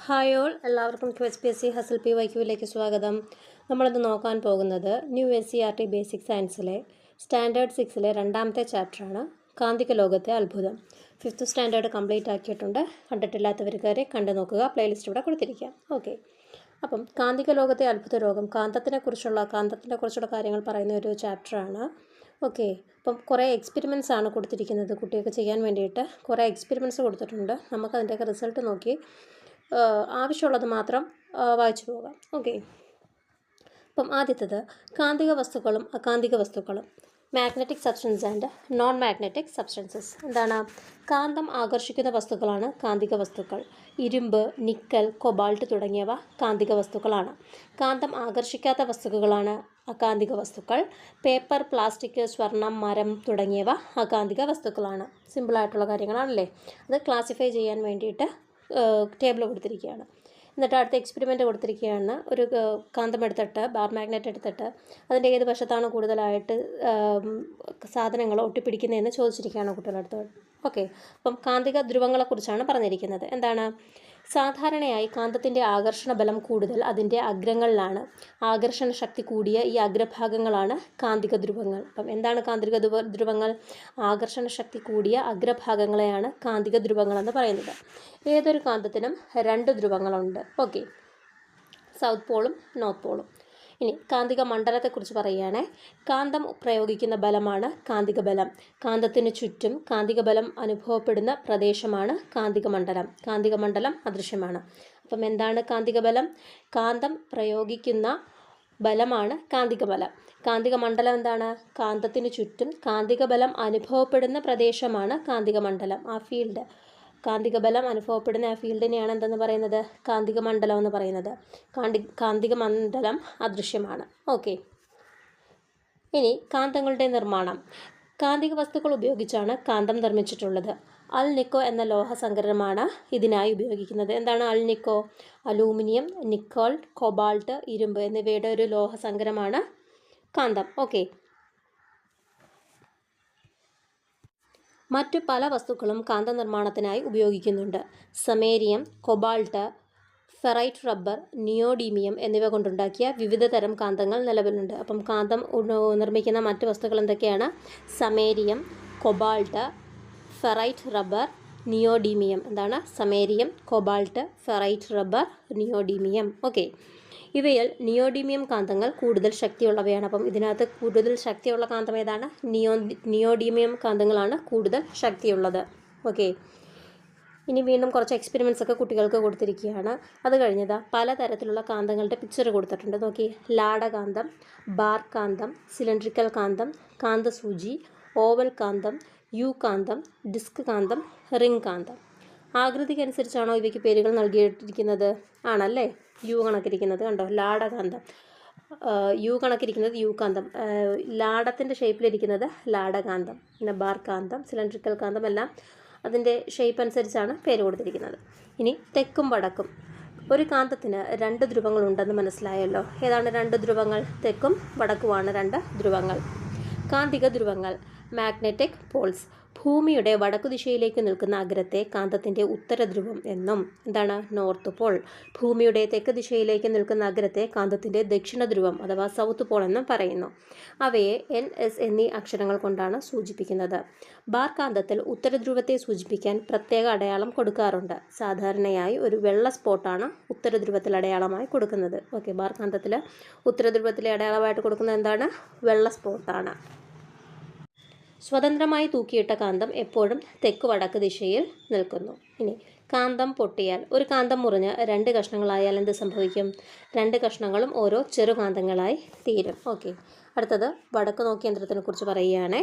Hi all, എല്ലാവർക്കും QHPSC ഹസൽ PYQലേക്ക് സ്വാഗതം. നമ്മളിന്ന് നോക്കാൻ പോകുന്നത് ന്യൂ NCERT ബേസിക് സയൻസിലെ സ്റ്റാൻഡേർഡ് 6ലെ രണ്ടാമത്തെ ചാപ്റ്ററാണ് കാന്തിക ലോകത്തെ അത്ഭുതം. 5th സ്റ്റാൻഡേർഡ് കംപ്ലീറ്റ് ആക്കിയിട്ടുണ്ട്. കണ്ടിട്ടില്ലാത്തവർക്കാരെ കണ്ടു നോക്കുക. പ്ലേലിസ്റ്റ് ഇവിടെ കൊടുത്തിരിക്കാം. ഓക്കെ, അപ്പം കാന്തിക ലോകത്തെ അത്ഭുത ലോകം കാന്തത്തിനെ കുറിച്ചുള്ള കാര്യങ്ങൾ പറയുന്ന ഒരു ചാപ്റ്ററാണ്. ഓക്കെ, അപ്പം കുറേ എക്സ്പെരിമെൻറ്റ്സ് ആണ് കൊടുത്തിരിക്കുന്നത്. കുട്ടികൾക്ക് ചെയ്യാൻ വേണ്ടിയിട്ട് കുറേ എക്സ്പെരിമെൻറ്റ്സ് കൊടുത്തിട്ടുണ്ട്. നമുക്കതിൻ്റെയൊക്കെ റിസൾട്ട് നോക്കി ആവശ്യമുള്ളത് മാത്രം വായിച്ചു പോകാം. ഓക്കെ, അപ്പം ആദ്യത്തേത് കാന്തിക വസ്തുക്കളും അകാന്തിക വസ്തുക്കളും, magnetic substance and non magnetic substances. എന്താണ്? കാന്തം ആകർഷിക്കുന്ന വസ്തുക്കളാണ് കാന്തിക വസ്തുക്കൾ. ഇരുമ്പ്, നിക്കൽ, കൊബാൾട്ട് തുടങ്ങിയവ കാന്തിക വസ്തുക്കളാണ്. കാന്തം ആകർഷിക്കാത്ത വസ്തുക്കളാണ് അകാന്തിക വസ്തുക്കൾ. പേപ്പർ, പ്ലാസ്റ്റിക്, സ്വർണം, മരം തുടങ്ങിയവ അകാന്തിക വസ്തുക്കളാണ്. സിമ്പിളായിട്ടുള്ള കാര്യങ്ങളാണല്ലേ. അത് ക്ലാസിഫൈ ചെയ്യാൻ വേണ്ടിയിട്ട് ടേബിൾ കൊടുത്തിരിക്കുകയാണ്. എന്നിട്ട് അടുത്ത എക്സ്പെരിമെൻ്റ് കൊടുത്തിരിക്കുകയാണ്. ഒരു കാന്തം എടുത്തിട്ട്, ബാർ മാഗ്നറ്റ് എടുത്തിട്ട് അതിൻ്റെ ഏത് വശത്താണ് കൂടുതലായിട്ട് സാധനങ്ങൾ ഒട്ടിപ്പിടിക്കുന്നതെന്ന് ചോദിച്ചിരിക്കുകയാണ് കുട്ടികളുടെ അടുത്ത്. ഓക്കെ, അപ്പം കാന്തിക ധ്രുവങ്ങളെക്കുറിച്ചാണ് പറഞ്ഞിരിക്കുന്നത്. എന്താണ്? സാധാരണയായി കാന്തത്തിൻ്റെ ആകർഷണ ബലം കൂടുതൽ അതിൻ്റെ അഗ്രങ്ങളിലാണ്. ആകർഷണ ശക്തി കൂടിയ ഈ അഗ്രഭാഗങ്ങളാണ് കാന്തിക ധ്രുവങ്ങൾ. അപ്പം എന്താണ് കാന്തിക ധ്രുവങ്ങൾ? ആകർഷണ ശക്തി കൂടിയ അഗ്രഭാഗങ്ങളെയാണ് കാന്തിക ധ്രുവങ്ങളെന്ന് പറയുന്നത്. ഏതൊരു കാന്തത്തിനും 2 ധ്രുവങ്ങളുണ്ട്. ഓക്കെ, സൗത്ത് പോളും നോർത്ത് പോളും. ഇനി കാന്തിക മണ്ഡലത്തെക്കുറിച്ച് പറയുകയാണെ, കാന്തം പ്രയോഗിക്കുന്ന ബലമാണ് കാന്തിക ബലം. കാന്തത്തിന് ചുറ്റും കാന്തിക ബലം അനുഭവപ്പെടുന്ന പ്രദേശമാണ് കാന്തിക മണ്ഡലം. കാന്തിക മണ്ഡലം അദൃശ്യമാണ്. അപ്പം എന്താണ് കാന്തിക ബലം? കാന്തം പ്രയോഗിക്കുന്ന ബലമാണ് കാന്തിക ബലം. കാന്തിക മണ്ഡലം എന്താണ്? കാന്തത്തിന് ചുറ്റും കാന്തിക ബലം അനുഭവപ്പെടുന്ന പ്രദേശമാണ് കാന്തിക മണ്ഡലം. ആ ഫീൽഡ്, കാന്തിക ബലം അനുഭവപ്പെടുന്ന ആ ഫീൽഡിനെയാണ് എന്തെന്ന് പറയുന്നത്? കാന്തിക മണ്ഡലം എന്ന് പറയുന്നത്. കാന്തിക മണ്ഡലം അദൃശ്യമാണ്. ഓക്കെ, ഇനി കാന്തങ്ങളുടെ നിർമ്മാണം. കാന്തിക വസ്തുക്കൾ ഉപയോഗിച്ചാണ് കാന്തം നിർമ്മിച്ചിട്ടുള്ളത്. അൽനിക്കോ എന്ന ലോഹ സങ്കരമാണ് ഇതിനായി ഉപയോഗിക്കുന്നത്. എന്താണ് അൽനിക്കോ? അലൂമിനിയം, നിക്കൽ, കൊബാൾട്ട്, ഇരുമ്പ് എന്നിവയുടെ ഒരു ലോഹ സങ്കരമാണ് കാന്തം. ഓക്കെ, മറ്റു പല വസ്തുക്കളും കാന്ത നിർമ്മാണത്തിനായി ഉപയോഗിക്കുന്നുണ്ട്. സമേരിയം, കൊബാൾട്ട്, ഫെറൈറ്റ് റബ്ബർ, നിയോഡീമിയം എന്നിവ കൊണ്ടുണ്ടാക്കിയ വിവിധ തരം കാന്തങ്ങൾ നിലവിലുണ്ട്. അപ്പം കാന്തം നിർമ്മിക്കുന്ന മറ്റ് വസ്തുക്കൾ എന്തൊക്കെയാണ്? Samarium, cobalt, ferrite rubber, neodymium. എന്താണ്? Samarium, cobalt, ferrite rubber, neodymium. Okay, ഇവയിൽ നിയോഡീമിയം കാന്തങ്ങൾ കൂടുതൽ ശക്തിയുള്ളവയാണ്. അപ്പം ഇതിനകത്ത് കൂടുതൽ ശക്തിയുള്ള കാന്തം ഏതാണ്? നിയോഡീമിയം കാന്തങ്ങളാണ് കൂടുതൽ ശക്തിയുള്ളത്. ഓക്കെ, ഇനി വീണ്ടും കുറച്ച് എക്സ്പെരിമെൻറ്റ്സ് ഒക്കെ കുട്ടികൾക്ക് കൊടുത്തിരിക്കുകയാണ്. അത് കഴിഞ്ഞത് പലതരത്തിലുള്ള കാന്തങ്ങളുടെ പിക്ചർ കൊടുത്തിട്ടുണ്ട്. നോക്കി, ലാടകാന്തം, ബാർ കാന്തം, സിലിണ്ട്രിക്കൽ കാന്തം, കാന്തസൂചി, ഓവൽ കാന്തം, യു കാന്തം, ഡിസ്ക് കാന്തം, റിംഗ് കാന്തം. ആകൃതിക്കനുസരിച്ചാണോ ഇവയ്ക്ക് പേരുകൾ നൽകിയിട്ടിരിക്കുന്നത്? ആണല്ലേ. യു കണക്കിരിക്കുന്നത് കണ്ടോ, ലാടകാന്തം. യു കണക്കിരിക്കുന്നത് യു കാന്തം. ലാടത്തിൻ്റെ ഷേപ്പിലിരിക്കുന്നത് ലാടകാന്തം. പിന്നെ ബാർ കാന്തം, സിലിണ്ട്രിക്കൽ കാന്തം എല്ലാം അതിൻ്റെ ഷേപ്പ് അനുസരിച്ചാണ് പേര് കൊടുത്തിരിക്കുന്നത്. ഇനി തെക്കും വടക്കും. ഒരു കാന്തത്തിന് 2 ധ്രുവങ്ങളുണ്ടെന്ന് മനസ്സിലായല്ലോ. ഏതാണ് 2 ധ്രുവങ്ങൾ? തെക്കും വടക്കുമാണ് 2 ധ്രുവങ്ങൾ. കാന്തിക ധ്രുവങ്ങൾ, മാഗ്നറ്റിക് പോൾസ്. ഭൂമിയുടെ വടക്കു ദിശയിലേക്ക് നിൽക്കുന്ന അഗ്രത്തെ കാന്തത്തിൻ്റെ ഉത്തര ധ്രുവം എന്നും, എന്താണ്? North Paul. ഭൂമിയുടെ തെക്ക് ദിശയിലേക്ക് നിൽക്കുന്ന അഗ്രത്തെ കാന്തത്തിൻ്റെ ദക്ഷിണ ധ്രുവം അഥവാ സൗത്ത് പോൾ എന്നും പറയുന്നു. അവയെ NS എന്നീ അക്ഷരങ്ങൾ കൊണ്ടാണ് സൂചിപ്പിക്കുന്നത്. ബാർ കാന്തത്തിൽ ഉത്തര ധ്രുവത്തെ സൂചിപ്പിക്കാൻ പ്രത്യേക അടയാളം കൊടുക്കാറുണ്ട്. സാധാരണയായി ഒരു വെള്ള സ്പോട്ടാണ് ഉത്തര ധ്രുവത്തിൽ അടയാളമായി കൊടുക്കുന്നത്. ഓക്കെ, ബാർ കാന്തത്തിൽ ഉത്തര ധ്രുവത്തിലെ അടയാളമായിട്ട് കൊടുക്കുന്നത് എന്താണ്? വെള്ള സ്പോട്ടാണ്. സ്വതന്ത്രമായി തൂക്കിയിട്ട കാന്തം എപ്പോഴും തെക്ക് വടക്ക് ദിശയിൽ നിൽക്കുന്നു. ഇനി കാന്തം പൊട്ടിയാൽ, ഒരു കാന്തം മുറിഞ്ഞ് 2 കഷ്ണങ്ങളായാൽ എന്ത് സംഭവിക്കും? 2 കഷ്ണങ്ങളും ഓരോ ചെറുകാന്തങ്ങളായി തീരും. ഓക്കെ, അടുത്തത് വടക്ക് നോക്കി യന്ത്രത്തിനെ കുറിച്ച് പറയുകയാണേ.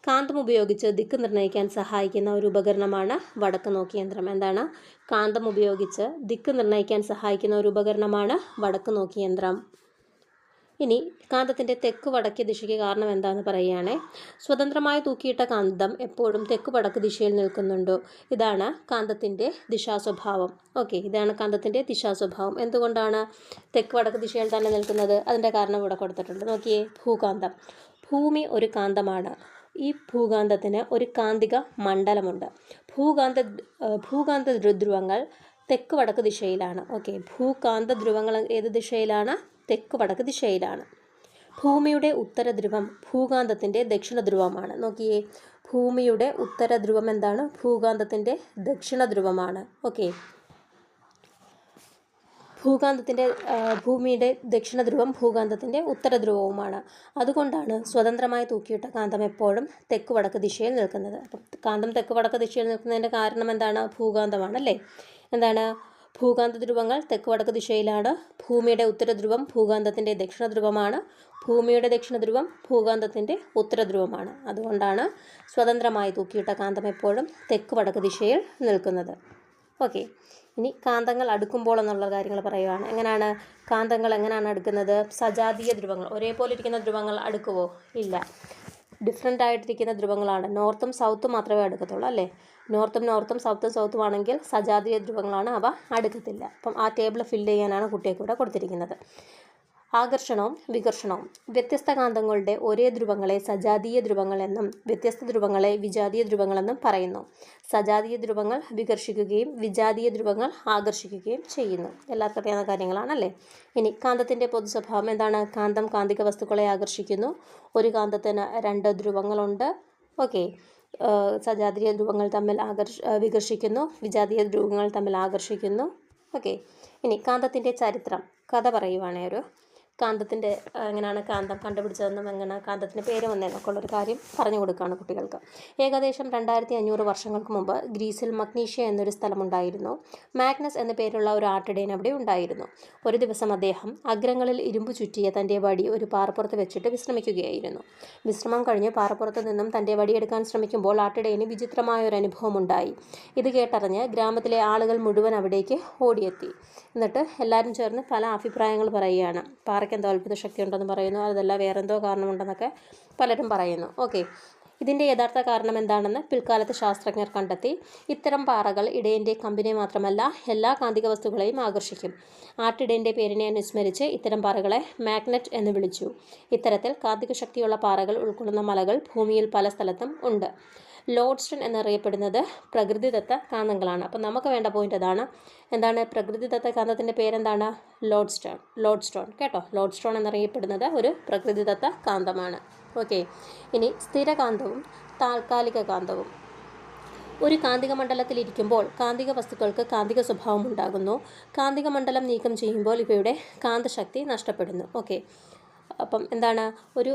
കാന്തം ഉപയോഗിച്ച് ദിക്ക് നിർണ്ണയിക്കാൻ സഹായിക്കുന്ന ഒരു ഉപകരണമാണ് വടക്ക് നോക്കി യന്ത്രം. എന്താണ്? കാന്തം ഉപയോഗിച്ച് ദിക്ക് നിർണ്ണയിക്കാൻ സഹായിക്കുന്ന ഒരു ഉപകരണമാണ് വടക്ക് നോക്കി യന്ത്രം. ഇനി കാന്തത്തിൻ്റെ തെക്ക് വടക്ക് ദിശയ്ക്ക് കാരണം എന്താണെന്ന് പറയുകയാണെ. സ്വതന്ത്രമായി തൂക്കിയിട്ട കാന്തം എപ്പോഴും തെക്ക് വടക്ക് ദിശയിൽ നിൽക്കുന്നുണ്ട്. ഇതാണ് കാന്തത്തിൻ്റെ ദിശാസ്വഭാവം. ഓക്കെ, ഇതാണ് കാന്തത്തിൻ്റെ ദിശാസ്വഭാവം. എന്തുകൊണ്ടാണ് തെക്ക് വടക്ക് ദിശയിൽ തന്നെ നിൽക്കുന്നത്? അതിൻ്റെ കാരണം ഇവിടെ കൊടുത്തിട്ടുണ്ട്. നോക്കിയേ, ഭൂകാന്തം. ഭൂമി ഒരു കാന്തമാണ്. ഈ ഭൂകാന്തത്തിന് ഒരു കാന്തിക മണ്ഡലമുണ്ട്. ഭൂകാന്ത ധ്രുവങ്ങൾ തെക്ക് വടക്ക് ദിശയിലാണ്. ഓക്കെ, ഭൂകാന്ത ധ്രുവങ്ങൾ ഏത് ദിശയിലാണ്? തെക്ക് വടക്ക് ദിശയിലാണ്. ഭൂമിയുടെ ഉത്തര ധ്രുവം ഭൂകാന്തത്തിൻ്റെ ദക്ഷിണ ധ്രുവമാണ്. നോക്കിയേ, ഭൂമിയുടെ ഉത്തര ധ്രുവം എന്താണ്? ഭൂകാന്തത്തിൻ്റെ ദക്ഷിണ ധ്രുവമാണ്. ഓക്കെ, ഭൂമിയുടെ ദക്ഷിണ ധ്രുവം ഭൂകാന്തത്തിൻ്റെ ഉത്തര ധ്രുവവുമാണ്. അതുകൊണ്ടാണ് സ്വതന്ത്രമായി തൂക്കിയിട്ട കാന്തം എപ്പോഴും തെക്ക് വടക്ക് ദിശയിൽ നിൽക്കുന്നത്. അപ്പം കാന്തം തെക്ക് വടക്ക് ദിശയിൽ നിൽക്കുന്നതിൻ്റെ കാരണം എന്താണ്? ഭൂകാന്തമാണ് അല്ലേ? എന്താണ്? ഭൂകാന്ത ധ്രുവങ്ങൾ തെക്ക് വടക്ക് ദിശയിലാണ്. ഭൂമിയുടെ ഉത്തര ധ്രുവം ഭൂകാന്തത്തിൻ്റെ ദക്ഷിണ ധ്രുവമാണ്. ഭൂമിയുടെ ദക്ഷിണ ധ്രുവം ഭൂകാന്തത്തിൻ്റെ ഉത്തര ധ്രുവമാണ്. അതുകൊണ്ടാണ് സ്വതന്ത്രമായി തൂക്കിയിട്ട കാന്തം എപ്പോഴും തെക്ക് വടക്ക് ദിശയിൽ നിൽക്കുന്നത്. ഓക്കെ, ഇനി കാന്തങ്ങൾ അടുക്കുമ്പോൾ എന്നുള്ള കാര്യങ്ങൾ പറയുകയാണ്. എങ്ങനെയാണ് കാന്തങ്ങൾ അടുക്കുന്നത്? സജാതീയ ധ്രുവങ്ങൾ, ഒരേപോലെ ഇരിക്കുന്ന ധ്രുവങ്ങൾ അടുക്കുമോ? ഇല്ല, ഡിഫറെൻ്റ് ആയിട്ടിരിക്കുന്ന ധ്രുവങ്ങളാണ്. നോർത്തും സൗത്തും മാത്രമേ അടുക്കത്തുള്ളൂ അല്ലേ? നോർത്തും സൗത്തും ആണെങ്കിൽ സജാതീയ ധ്രുവങ്ങളാണ്, അവ അടുക്കത്തില്ല. അപ്പം ആ ടേബിൾ ഫില്ല് ചെയ്യാനാണ് കുട്ടികൾക്ക് ഇവിടെ കൊടുത്തിരിക്കുന്നത്. ആകർഷണവും വികർഷണവും. വ്യത്യസ്ത കാന്തങ്ങളുടെ ഒരേ ധ്രുവങ്ങളെ സജാതീയ ധ്രുവങ്ങളെന്നും വ്യത്യസ്ത ധ്രുവങ്ങളെ വിജാതീയ ധ്രുവങ്ങളെന്നും പറയുന്നു. സജാതീയ ധ്രുവങ്ങൾ വികർഷിക്കുകയും വിജാതീയ ധ്രുവങ്ങൾ ആകർഷിക്കുകയും ചെയ്യുന്നു. എല്ലാവർക്കും അറിയാവുന്ന കാര്യങ്ങളാണല്ലേ? ഇനി കാന്തത്തിൻ്റെ പൊതു സ്വഭാവം എന്താണ്? കാന്തം കാന്തിക വസ്തുക്കളെ ആകർഷിക്കുന്നു. ഒരു കാന്തത്തിന് 2 ധ്രുവങ്ങളുണ്ട്. ഓക്കെ, സജാതീയ ധ്രുവങ്ങൾ തമ്മിൽ വികർഷിക്കുന്നു, വിജാതീയ ധ്രുവങ്ങൾ തമ്മിൽ ആകർഷിക്കുന്നു. ഓക്കെ, ഇനി കാന്തത്തിൻ്റെ ചരിത്രം കഥ പറയുവാണേ. ഒരു കാന്തത്തിൻ്റെ എങ്ങനെയാണ് കാന്തം കണ്ടുപിടിച്ചതെന്നും എങ്ങനെ കാന്തത്തിൻ്റെ പേര് വന്നതെന്നൊക്കെ ഉള്ളൊരു കാര്യം പറഞ്ഞു കൊടുക്കുകയാണ് കുട്ടികൾക്ക്. ഏകദേശം 2500 വർഷങ്ങൾക്ക് മുമ്പ് ഗ്രീസിൽ മഗ്നീഷ്യ എന്നൊരു സ്ഥലമുണ്ടായിരുന്നു. മാഗ്നസ് എന്ന പേരുള്ള ഒരു ആട്ടിടയൻ അവിടെ ഉണ്ടായിരുന്നു. ഒരു ദിവസം അദ്ദേഹം അഗ്രങ്ങളിൽ ഇരുമ്പ് ചുറ്റിയ തൻ്റെ വടി ഒരു പാറപ്പുറത്ത് വെച്ചിട്ട് വിശ്രമിക്കുകയായിരുന്നു. വിശ്രമം കഴിഞ്ഞ് പാറപ്പുറത്ത് നിന്നും തൻ്റെ വടിയെടുക്കാൻ ശ്രമിക്കുമ്പോൾ ആട്ടിടയന് വിചിത്രമായൊരു അനുഭവം ഉണ്ടായി. ഇത് കേട്ടറിഞ്ഞ് ഗ്രാമത്തിലെ ആളുകൾ മുഴുവൻ അവിടേക്ക് ഓടിയെത്തി. എന്നിട്ട് എല്ലാവരും ചേർന്ന് പല അഭിപ്രായങ്ങൾ പറയുകയാണ്. പാറയ്ക്ക് എന്തോ അത്ഭുത ശക്തി ഉണ്ടെന്ന് പറയുന്നു, അതല്ല വേറെന്തോ കാരണമുണ്ടെന്നൊക്കെ പലരും പറയുന്നു. ഓക്കെ, ഇതിൻ്റെ യഥാർത്ഥ കാരണം എന്താണെന്ന് പിൽക്കാലത്ത് ശാസ്ത്രജ്ഞർ കണ്ടെത്തി. ഇത്തരം പാറകൾ ഇടയൻ്റെ കമ്പിനെ മാത്രമല്ല എല്ലാ കാന്തിക വസ്തുക്കളെയും ആകർഷിക്കും. ആട്ടിടയൻ്റെ പേരിനെ അനുസ്മരിച്ച് ഇത്തരം പാറകളെ മാഗ്നറ്റ് എന്ന് വിളിച്ചു. ഇത്തരത്തിൽ കാന്തിക ശക്തിയുള്ള പാറകൾ ഉൾക്കൊള്ളുന്ന മലകൾ ഭൂമിയിൽ പല സ്ഥലത്തും ഉണ്ട്. ലോഡ്സ്റ്റൺ എന്നറിയപ്പെടുന്നത് പ്രകൃതിദത്ത കാന്തങ്ങളാണ്. അപ്പം നമുക്ക് വേണ്ട പോയിന്റ് അതാണ്. എന്താണ് പ്രകൃതിദത്ത കാന്തത്തിൻ്റെ പേരെന്താണ്? ലോഡ്സ്റ്റോൺ കേട്ടോ. ലോഡ്സ്റ്റോൺ എന്നറിയപ്പെടുന്നത് ഒരു പ്രകൃതിദത്ത കാന്തമാണ്. ഓക്കെ, ഇനി സ്ഥിരകാന്തവും താൽക്കാലിക കാന്തവും. ഒരു കാന്തിക മണ്ഡലത്തിലിരിക്കുമ്പോൾ കാന്തിക വസ്തുക്കൾക്ക് കാന്തിക സ്വഭാവം ഉണ്ടാകുന്നു. കാന്തിക മണ്ഡലം നീക്കം ചെയ്യുമ്പോൾ ഇവയുടെ കാന്തശക്തി നഷ്ടപ്പെടുന്നു. ഓക്കെ, അപ്പം എന്താണ് ഒരു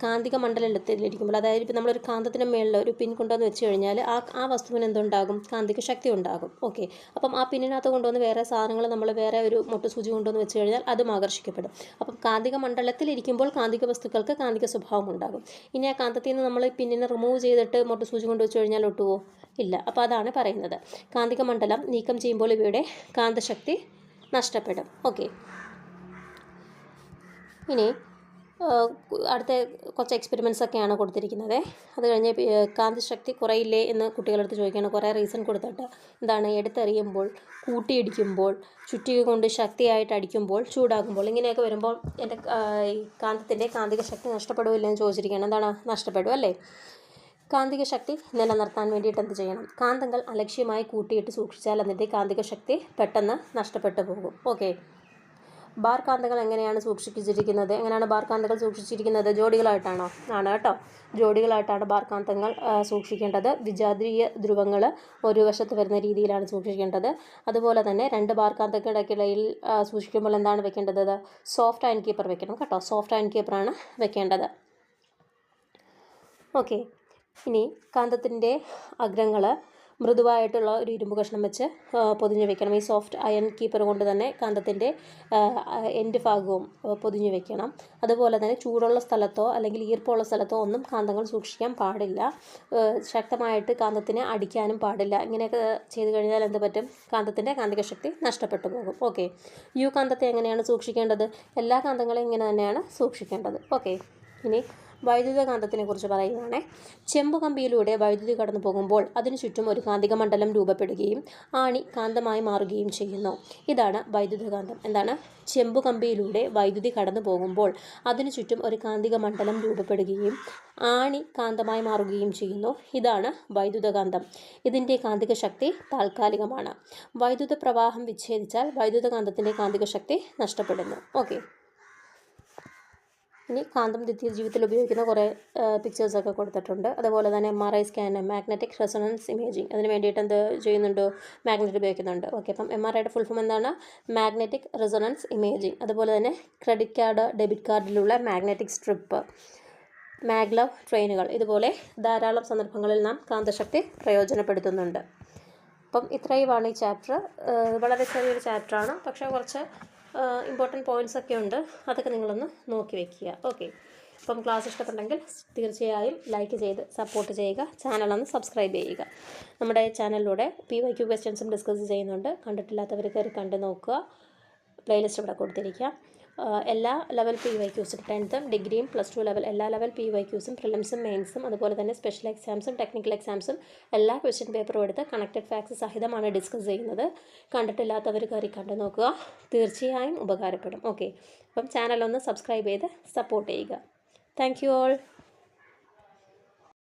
കാന്തിക മണ്ഡലത്തിലിരിക്കുമ്പോൾ, അതായത് ഇപ്പോൾ നമ്മളൊരു കാന്തത്തിൻ്റെ മേളിൽ ഒരു പിൻ കൊണ്ടുവന്ന് വെച്ച് കഴിഞ്ഞാൽ ആ വസ്തുവിന് എന്തുണ്ടാകും? കാന്തിക ശക്തി ഉണ്ടാകും. ഓക്കെ, അപ്പം ആ പിന്നിനകത്ത് കൊണ്ടുവന്ന് വേറെ സാധനങ്ങൾ നമ്മൾ വേറെ ഒരു മുട്ടുസൂചി കൊണ്ടുവന്ന് വെച്ച് കഴിഞ്ഞാൽ അതും ആകർഷിക്കപ്പെടും. അപ്പം കാന്തിക മണ്ഡലത്തിലിരിക്കുമ്പോൾ കാന്തിക വസ്തുക്കൾക്ക് കാന്തിക സ്വഭാവം ഉണ്ടാകും. ഇനി ആ കാന്തത്തിൽ നിന്ന് നമ്മൾ പിന്നിനെ റിമൂവ് ചെയ്തിട്ട് മുട്ടുസൂചി കൊണ്ട് വെച്ച് കഴിഞ്ഞാൽ ഒട്ടുവോ? ഇല്ല. അപ്പോൾ അതാണ് പറയുന്നത്, കാന്തിക മണ്ഡലം നീക്കം ചെയ്യുമ്പോൾ ഇവയുടെ കാന്തശക്തി നഷ്ടപ്പെടും. ഓക്കെ, ഇനി അടുത്ത കുറച്ച് എക്സ്പെരിമെൻറ്റ്സ് ഒക്കെയാണ് കൊടുത്തിരിക്കുന്നത്. അത് കഴിഞ്ഞ് കാന്തശക്തി കുറയില്ലേ എന്ന് കുട്ടികളടുത്ത് ചോദിക്കുകയാണ്. കുറേ റീസൺ കൊടുത്തിട്ട് എന്താണ് എടുത്തെറിയുമ്പോൾ, കൂട്ടിയിടിക്കുമ്പോൾ, ചുറ്റിക കൊണ്ട് ശക്തിയായിട്ട് അടിക്കുമ്പോൾ, ചൂടാകുമ്പോൾ, ഇങ്ങനെയൊക്കെ വരുമ്പോൾ എൻ്റെ ഈ കാന്തത്തിൻ്റെ കാന്തിക ശക്തി നഷ്ടപ്പെടുമില്ലെന്ന് ചോദിച്ചിരിക്കുകയാണ്. എന്താണ്? നഷ്ടപ്പെടും അല്ലേ? കാന്തിക ശക്തി നിലനിർത്താൻ വേണ്ടിയിട്ട് എന്ത് ചെയ്യണം? കാന്തങ്ങൾ അലക്ഷ്യമായി കൂട്ടിയിട്ട് സൂക്ഷിച്ചാൽ അതിൻ്റെ കാന്തിക ശക്തി പെട്ടെന്ന് നഷ്ടപ്പെട്ടു പോകും. ഓക്കെ, ബാർ കാന്തങ്ങൾ എങ്ങനെയാണ് സൂക്ഷിച്ചിരിക്കുന്നത്? എങ്ങനെയാണ് ബാർ കാന്തങ്ങൾ സൂക്ഷിച്ചിരിക്കുന്നത്? ജോഡികളായിട്ടാണോ? ആണ് കേട്ടോ, ജോഡികളായിട്ടാണ് ബാർ കാന്തങ്ങൾ സൂക്ഷിക്കേണ്ടത്. വിജാതീയ ധ്രുവങ്ങൾ ഒരു വശത്ത് വരുന്ന രീതിയിലാണ് സൂക്ഷിക്കേണ്ടത്. അതുപോലെ തന്നെ 2 ബാർ കാന്തങ്ങൾക്കിടയിൽ സൂക്ഷിക്കുമ്പോൾ എന്താണ് വെക്കേണ്ടത്? സോഫ്റ്റ് അയൺ കീപ്പർ വെക്കണം കേട്ടോ. സോഫ്റ്റ് അയൺ കീപ്പറാണ് വെക്കേണ്ടത്. ഓക്കെ, ഇനി കാന്തത്തിൻ്റെ അഗ്രങ്ങൾ മൃദുവായിട്ടുള്ള ഒരു ഇരുമ്പ് കഷ്ണം വെച്ച് പൊതിഞ്ഞ് വെക്കണം. ഈ സോഫ്റ്റ് അയൺ കീപ്പർ കൊണ്ട് തന്നെ കാന്തത്തിൻ്റെ എൻഡ് ഭാഗവും പൊതിഞ്ഞ് വെക്കണം. അതുപോലെ തന്നെ ചൂടുള്ള സ്ഥലത്തോ അല്ലെങ്കിൽ ഈർപ്പമുള്ള സ്ഥലത്തോ ഒന്നും കാന്തങ്ങൾ സൂക്ഷിക്കാൻ പാടില്ല. ശക്തമായിട്ട് കാന്തത്തിനെ അടിക്കാനും പാടില്ല. ഇങ്ങനെയൊക്കെ ചെയ്ത് കഴിഞ്ഞാൽ എന്ത് പറ്റും? കാന്തത്തിൻ്റെ കാന്തിക ശക്തി നഷ്ടപ്പെട്ടു പോകും. ഓക്കെ, യു കാന്തത്തെ എങ്ങനെയാണ് സൂക്ഷിക്കേണ്ടത്? എല്ലാ കാന്തങ്ങളെയും ഇങ്ങനെ തന്നെയാണ് സൂക്ഷിക്കേണ്ടത്. ഓക്കെ, ഇനി വൈദ്യുതകാന്തത്തിനെ കുറിച്ച് പറയുകയാണെ. ചെമ്പുകമ്പിയിലൂടെ വൈദ്യുതി കടന്നു പോകുമ്പോൾ അതിനു ചുറ്റും ഒരു കാന്തിക മണ്ഡലം രൂപപ്പെടുകയും ആണി കാന്തമായി മാറുകയും ചെയ്യുന്നു. ഇതാണ് വൈദ്യുതകാന്തം. എന്താണ്? ചെമ്പുകമ്പിയിലൂടെ വൈദ്യുതി കടന്നു പോകുമ്പോൾ അതിനു ചുറ്റും ഒരു കാന്തിക മണ്ഡലം രൂപപ്പെടുകയും ആണി കാന്തമായി മാറുകയും ചെയ്യുന്നു. ഇതാണ് വൈദ്യുതകാന്തം. ഇതിൻ്റെ കാന്തിക ശക്തി താൽക്കാലികമാണ്. വൈദ്യുത പ്രവാഹം വിച്ഛേദിച്ചാൽ വൈദ്യുതകാന്തത്തിൻ്റെ കാന്തിക ശക്തി നഷ്ടപ്പെടുന്നു. ഓക്കെ. ഇനി കാന്തം നിത്യജീവിതത്തിൽ ഉപയോഗിക്കുന്ന കുറേ പിക്ചേഴ്സൊക്കെ കൊടുത്തിട്ടുണ്ട്. അതുപോലെ തന്നെ MRI scan, magnetic resonance imaging, അതിന് വേണ്ടിയിട്ട് എന്ത് ചെയ്യുന്നുണ്ട്? മാഗ്നറ്റ് ഉപയോഗിക്കുന്നുണ്ട്. ഓക്കെ. അപ്പം MRIയുടെ ഫുൾ ഫോം എന്താണ്? Magnetic resonance imaging. അതുപോലെ തന്നെ ക്രെഡിറ്റ് കാർഡ്, ഡെബിറ്റ് കാർഡിലുള്ള മാഗ്നറ്റിക് സ്ട്രിപ്പ്, മാഗ്ലവ് ട്രെയിനുകൾ, ഇതുപോലെ ധാരാളം സന്ദർഭങ്ങളിൽ നാം കാന്തശക്തി പ്രയോജനപ്പെടുത്തുന്നുണ്ട്. അപ്പം ഇത്രയുമാണ് ഈ ചാപ്റ്റർ. വളരെ ചെറിയൊരു ചാപ്റ്ററാണ്, പക്ഷേ കുറച്ച് ഇമ്പോർട്ടൻറ്റ് പോയിൻറ്റ്സ് ഒക്കെ ഉണ്ട്. അതൊക്കെ നിങ്ങളൊന്ന് നോക്കി വയ്ക്കുക. ഓക്കെ. അപ്പം ക്ലാസ് ഇഷ്ടപ്പെട്ടെങ്കിൽ തീർച്ചയായും ലൈക്ക് ചെയ്ത് സപ്പോർട്ട് ചെയ്യുക. ചാനലൊന്ന് സബ്സ്ക്രൈബ് ചെയ്യുക. നമ്മുടെ ചാനലിലൂടെ PYQ ക്വസ്റ്റ്യൻസും ഡിസ്കസ് ചെയ്യുന്നുണ്ട്. കണ്ടിട്ടില്ലാത്തവർ കയറി കണ്ടു നോക്കുക. പ്ലേലിസ്റ്റ് ഇവിടെ കൊടുത്തിരിക്കുക. എല്ലാ ലെവൽ PYQസും 10th ഡിഗ്രിയും +2 ലെവൽ എല്ലാ ലെവൽ PYQസും പ്രിലിംസും മെയിൻസും അതുപോലെ തന്നെ സ്പെഷ്യൽ എക്സാംസും ടെക്നിക്കൽ എക്സാംസും എല്ലാ ക്വസ്റ്റ്യൻ പേപ്പറും എടുത്ത് കണക്റ്റഡ് ഫാക്ട്സ് സഹിതമാണ് ഡിസ്കസ് ചെയ്യുന്നത്. കണ്ടിട്ടില്ലാത്തവർ കയറി കണ്ടു നോക്കുക. തീർച്ചയായും ഉപകാരപ്പെടും. ഓക്കെ. അപ്പം ചാനലൊന്ന് സബ്സ്ക്രൈബ് ചെയ്ത് സപ്പോർട്ട് ചെയ്യുക. Thank you all.